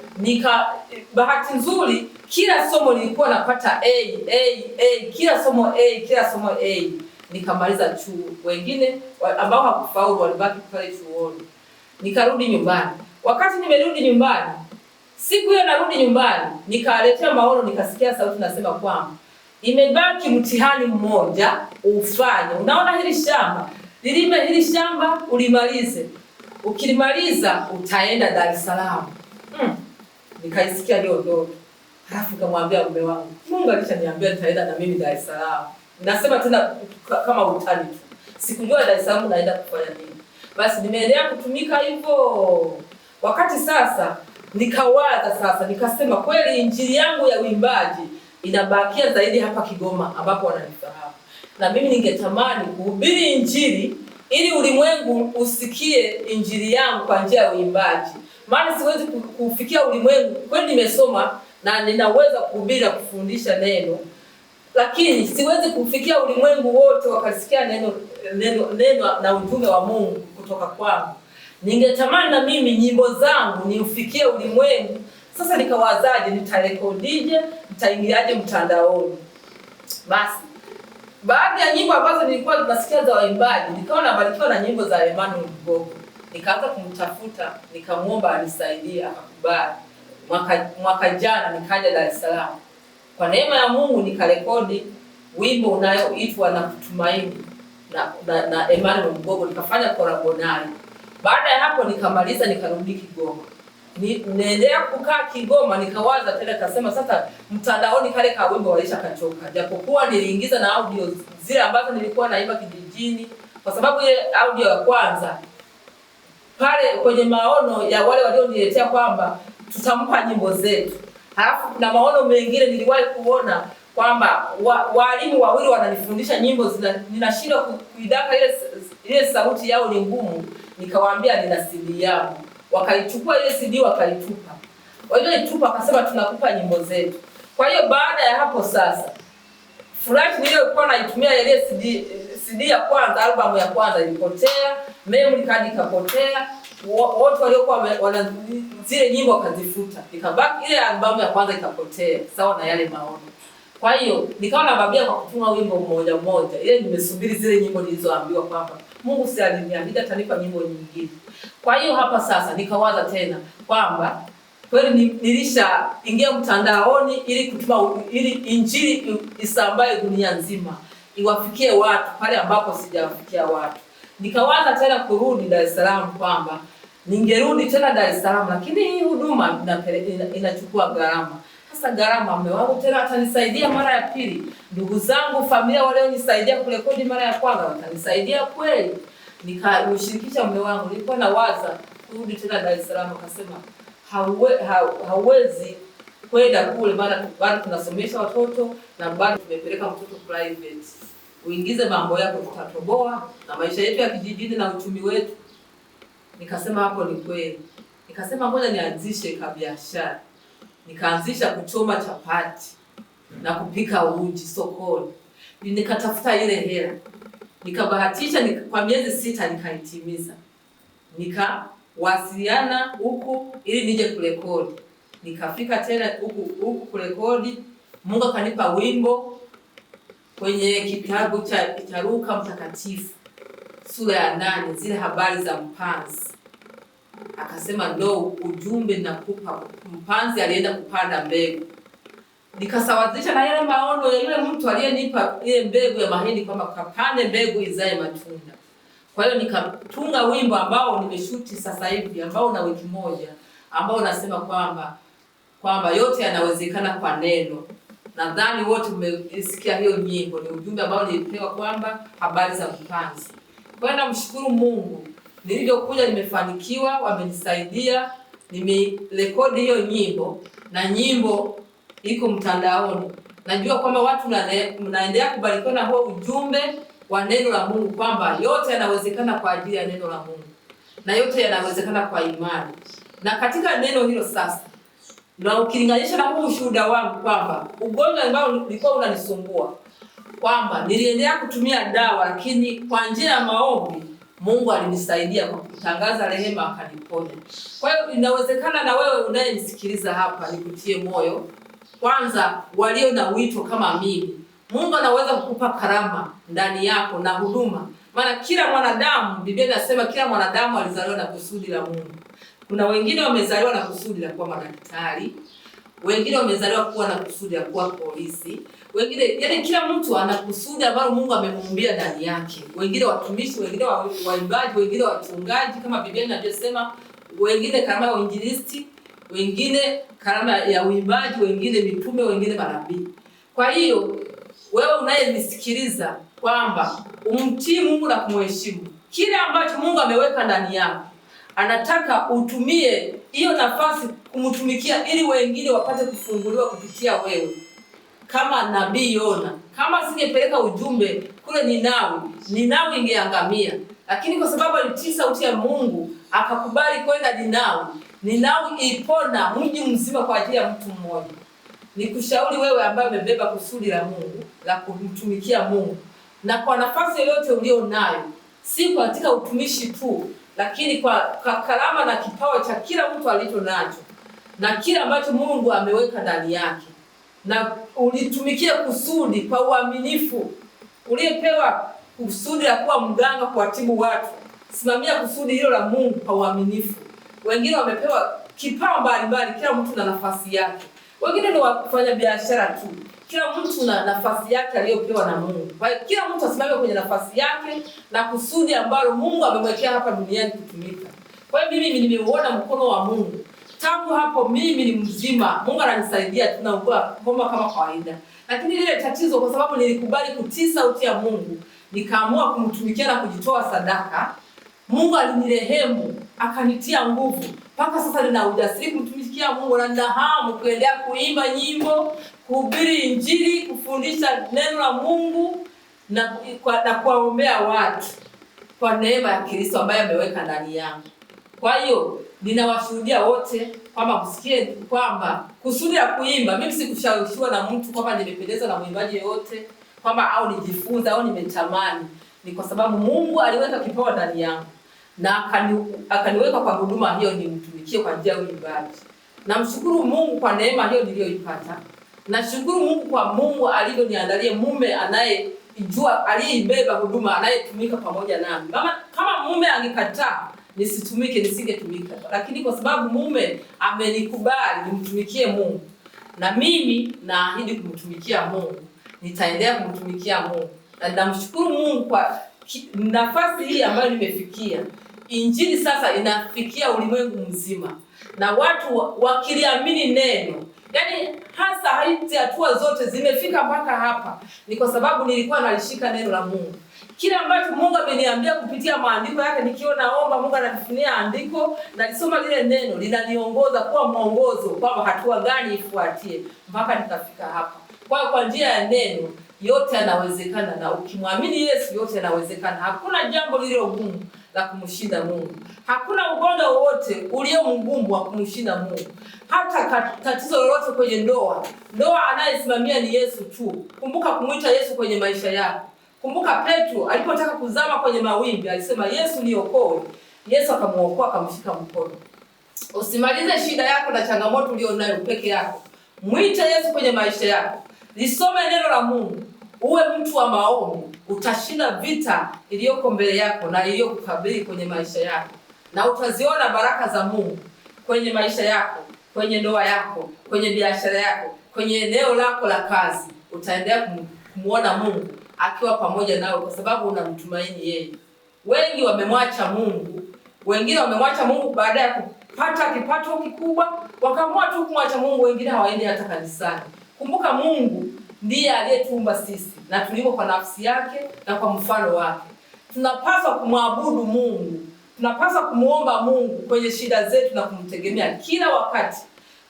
bahati nzuri kila somo nilikuwa napata A, kila somo A. Nikamaliza chuo. Wengine ambao hakufaulu walibaki pale chuoni. Nikarudi nyumbani. Wakati nimerudi nyumbani, siku hiyo narudi nyumbani, nikaletea maono, nikasikia sauti nasema kwamba imebaki mtihani mmoja ufanye. Unaona hili shamba? Lilime hili shamba ulimalize. Ukilimaliza utaenda Dar es Salaam. Nikaisikia hiyo ndoto. Halafu kamwambia mume wangu, Mungu alishaniambia nitaenda na mimi Dar es Salaam. Nasema tena kama utani tu. Sikujua Dar es Salaam naenda kufanya nini. Basi nimeendelea kutumika hivyo. Wakati sasa nikawaza sasa, nikasema kweli injili yangu ya uimbaji inabakia zaidi hapa Kigoma ambapo wananifahamu. Na mimi ningetamani kuhubiri injili ili ulimwengu usikie injili yangu kwa njia ya uimbaji. Maana siwezi kufikia ulimwengu. Kweli nimesoma na ninaweza kuhubiri na kufundisha neno, lakini siwezi kufikia ulimwengu wote wakasikia neno na ujumbe wa Mungu kutoka kwangu. Ningetamani na mimi nyimbo zangu niufikie ulimwengu. Sasa nikawazaje, nitarekodije, nitaingiaje mtandaoni? Basi baadhi ya nyimbo ambazo nilikuwa nasikia za waimbaji, nikawa nabarikiwa na nyimbo za Emmanuel Mgogo. Nikaanza kumtafuta, nikamuomba anisaidie, akakubali. Mwaka jana nikaja Dar es Salaam. Kwa neema ya Mungu nikarekodi wimbo unaoitwa na kutumaini na Emmanuel Mgogo, nikafanya collabo naye. Baada ya hapo nikamaliza, nikarudi Kigoma. Niendelea kukaa Kigoma, nikawaza tena, kasema sasa mtandaoni kale ka wimbo walisha kachoka. Japokuwa niliingiza na audio zile ambazo nilikuwa naimba kijijini, kwa sababu ile audio ya kwanza pale kwenye maono ya wale walioniletea kwamba tutampa nyimbo zetu. Halafu kuna maono mengine niliwahi kuona kwamba walimu wawili wananifundisha nyimbo, ninashindwa kuidaka ile sauti yao ni ngumu. Nikawaambia nina CD yangu. wakaichukua ile CD wakaitupa. Walioitupa akasema tunakupa nyimbo zetu. Kwa hiyo baada ya hapo sasa, flash niliyokuwa naitumia ile CD ya kwanza, albamu ya kwanza ilipotea, memory card ikapotea, wote waliokuwa wana zile nyimbo wakazifuta. Ikabaki ile albamu ya kwanza ikapotea, sawa na yale maono. Kwa hiyo nikawa nababia kwa kutunga wimbo mmoja mmoja. Ile nimesubiri zile nyimbo nilizoambiwa kwamba Mungu si aliniahidi atanipa nyimbo nyingine. Kwa hiyo hapa sasa nikawaza tena kwamba kweli nilishaingia mtandaoni ili kutuma ili injili isambae dunia nzima, iwafikie watu pale ambapo sijawafikia watu. Nikawaza tena kurudi Dar es Salaam kwamba ningerudi tena Dar es Salaam, lakini hii huduma inachukua gharama. Sasa gharama, mume wangu tena atanisaidia mara ya pili? Ndugu zangu, familia walionisaidia kurekodi mara ya kwanza watanisaidia kweli? Nikamshirikisha mume wangu. Nilikuwa nawaza kurudi tena Dar es Salaam, akasema hauwezi kwenda kule, bado tunasomesha watoto na bado tumepeleka mtoto private. Uingize mambo yako, tutatoboa na maisha yetu ya kijijini na uchumi wetu. Nikasema hapo ni kweli. Nikasema ngoja nianzishe kabiashara. Nikaanzisha kuchoma chapati na kupika uji sokoni. Nikatafuta ile hela. Nikabahatisha kwa miezi 6 nikaitimiza. Nikawasiliana huku ili nije kurekodi. Nikafika tena huku kurekodi. Mungu akanipa wimbo kwenye kitabu cha Luka Mtakatifu sura ya 8, zile habari za mpanzi. Akasema ndo ujumbe nakupa, mpanzi alienda kupanda mbegu. Nikasawazisha na yale maono ya yule mtu aliyenipa ile mbegu ya mahindi kwamba kapande mbegu izae matunda. Kwa hiyo nikatunga wimbo ambao nimeshuti sasa hivi, ambao una wiki moja, ambao unasema kwamba yote yanawezekana kwa neno. Nadhani wote mmesikia hiyo nyimbo. Ni ujumbe ambao nilipewa kwamba habari za mpanzi. Kwa hiyo namshukuru Mungu, nilivyokuja nimefanikiwa, wamenisaidia, nimerekodi hiyo nyimbo na nyimbo iko mtandaoni. Najua kwamba watu mnaendelea kubarikiwa na huo ujumbe wa neno la Mungu kwamba yote yanawezekana kwa ajili ya neno la Mungu na yote yanawezekana kwa imani. Na katika neno hilo sasa, na ukilinganisha na huu ushuhuda wangu kwamba ugonjwa ambao ulikuwa unanisumbua, kwamba niliendelea kutumia dawa, lakini kwa njia ya maombi Mungu alinisaidia kwa kutangaza rehema akaniponya. Kwa hiyo inawezekana na wewe unayenisikiliza hapa, nikutie moyo. Kwanza, walio na wito kama mimi, Mungu anaweza kukupa karama ndani yako na huduma. Maana kila mwanadamu, Biblia inasema kila mwanadamu alizaliwa na kusudi la Mungu. Kuna wengine wamezaliwa na kusudi la kuwa madaktari, wengine wamezaliwa kuwa na kusudi la kuwa polisi, wengine, yani kila mtu ana kusudi ambalo Mungu amemuumbia ndani yake. Wengine watumishi, wengine waimbaji, wengine wachungaji kama Biblia inavyosema, wengine karama ya uinjilisti, wengine karama ya uimbaji, wengine mitume, wengine manabii. Kwa hiyo wewe unayenisikiliza kwamba umtii Mungu na kumheshimu. Kile ambacho Mungu ameweka ndani yako, anataka utumie hiyo nafasi kumtumikia ili wengine wapate kufunguliwa kupitia wewe. Kama nabii Yona, kama singepeleka ujumbe kule Ninawi ingeangamia. Lakini kwa sababu alitii sauti ya Mungu, akakubali kwenda Ninawi ilipona mji mzima kwa ajili ya mtu mmoja. Nikushauri wewe ambaye umebeba kusudi la Mungu, la kumtumikia Mungu, na kwa nafasi yoyote ulio nayo, si katika utumishi tu, lakini kwa karama na kipawa cha kila mtu alicho nacho, na kila ambacho Mungu ameweka ndani yake, na ulitumikia kusudi kwa uaminifu. Uliyepewa kusudi la kuwa mganga kuwatibu watu, simamia kusudi hilo la Mungu kwa uaminifu. Wengine wamepewa kipawa mbalimbali, kila mtu na nafasi yake. Wengine ni wafanya biashara tu. Kila mtu na nafasi yake aliyopewa na Mungu. Kwa hiyo kila mtu asimame kwenye nafasi yake na kusudi ambalo Mungu amemwekea hapa duniani kutumika. Kwa hiyo mimi nimeuona mkono wa Mungu. Tangu hapo mimi ni mzima. Mungu ananisaidia, tunaugua homa kama kawaida. Lakini ile tatizo, kwa sababu nilikubali kutii sauti ya Mungu, nikaamua kumtumikia na kujitoa sadaka, Mungu alinirehemu, akanitia nguvu. Mpaka sasa nina ujasiri kumtumikia Mungu na nina hamu kuendelea kuimba nyimbo, kuhubiri injili, kufundisha neno la Mungu na kuwaombea watu kwa neema ya Kristo ambaye ameweka ndani yangu. Kwa hiyo ninawashuhudia wote kwamba msikie kwamba kusudi la kuimba, mimi sikushawishiwa na mtu kwamba nimependezwa na mwimbaji yote kwamba au nijifunza au nimetamani. Ni kwa sababu Mungu aliweka kipawa ndani yangu na akaniweka kwa huduma hiyo nimtumikie kwa njia ya uimbaji. Namshukuru Mungu kwa neema hiyo niliyoipata. Nashukuru Mungu kwa Mungu alivyoniandalia mume anayejua, aliyeibeba huduma, anayetumika pamoja nami. Kama mume angekataa nisitumike, nisingetumika. Lakini kwa sababu mume amenikubali nimtumikie Mungu, na mimi naahidi kumtumikia Mungu, nitaendelea kumtumikia Mungu. Na namshukuru Mungu kwa nafasi hii ambayo nimefikia. Injili sasa inafikia ulimwengu mzima, na watu wakiliamini neno. Yaani hasa hizi hatua zote zimefika mpaka hapa ni kwa sababu nilikuwa nalishika neno la Mungu. Kila ambacho Mungu ameniambia kupitia maandiko yake, nikiwa naomba Mungu ananifunia andiko na nisoma lile neno, linaniongoza kuwa mwongozo kwamba hatua gani ifuatie mpaka nikafika hapa. Kwa njia ya neno yote yanawezekana, na ukimwamini Yesu yote yanawezekana. Hakuna jambo lililo gumu la kumshinda Mungu. Hakuna ugonjwa wowote ulio mgumu wa kumshinda Mungu. Hata tatizo lolote kwenye ndoa anayesimamia ni Yesu tu. Kumbuka kumuita Yesu kwenye maisha yako. Kumbuka Petro alipotaka kuzama kwenye mawimbi alisema Yesu niokoe. Yesu akamuokoa, akamshika mkono. Usimalize shida yako na changamoto ulionayo peke yako. Muite Yesu kwenye maisha yako. Lisome neno la Mungu. Uwe mtu wa maombi. Utashinda vita iliyoko mbele yako na iliyokukabili kwenye maisha yako. Na utaziona baraka za Mungu kwenye maisha yako, kwenye ndoa yako, kwenye biashara yako, kwenye eneo lako la kazi. Utaendelea kumuona Mungu akiwa pamoja nawe kwa sababu unamtumaini yeye. Wengi wamemwacha Mungu. Wengine wamemwacha Mungu baada ya kupata kipato kikubwa, wakaamua tu kumwacha Mungu. Wengine hawaendi hata kanisani. Kumbuka Mungu ndiye aliyetuumba sisi na tulipo kwa nafsi yake na kwa mfano wake. Tunapaswa kumwabudu Mungu. Tunapaswa kumuomba Mungu kwenye shida zetu na kumtegemea kila wakati.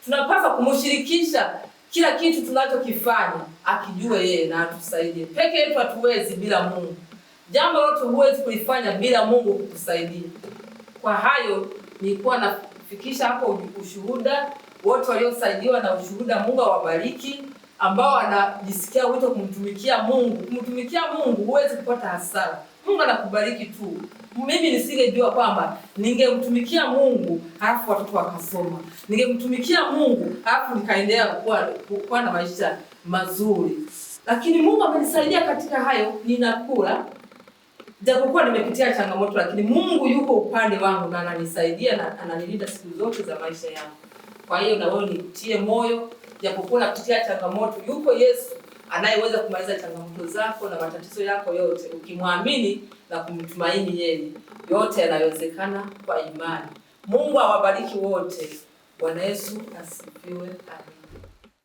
Tunapaswa kumshirikisha kila kitu tunachokifanya, akijue yeye na atusaidie. Peke yetu hatuwezi bila Mungu. Jambo lote huwezi kulifanya bila Mungu kukusaidia. Kwa hayo nilikuwa nafikisha hapo ushuhuda. Wote waliosaidiwa na ushuhuda, Mungu awabariki. Ambao anajisikia wito kumtumikia Mungu. Kumtumikia Mungu huwezi kupata hasara. Mungu anakubariki tu. Mimi nisingejua kwamba ningemtumikia Mungu halafu watoto wakasoma. Ningemtumikia Mungu halafu nikaendelea kuwa na maisha mazuri. Lakini Mungu amenisaidia katika hayo, ninakula. Japokuwa nimepitia changamoto, lakini Mungu yuko upande wangu na ananisaidia na ananilinda siku zote za maisha yangu. Kwa hiyo na wewe nitie moyo, japokuwa unapitia changamoto, yuko Yesu anayeweza kumaliza changamoto zako na matatizo yako yote. Ukimwamini na kumtumaini yeye, yote yanawezekana kwa imani. Mungu awabariki wote. Bwana Yesu asifiwe. Amen.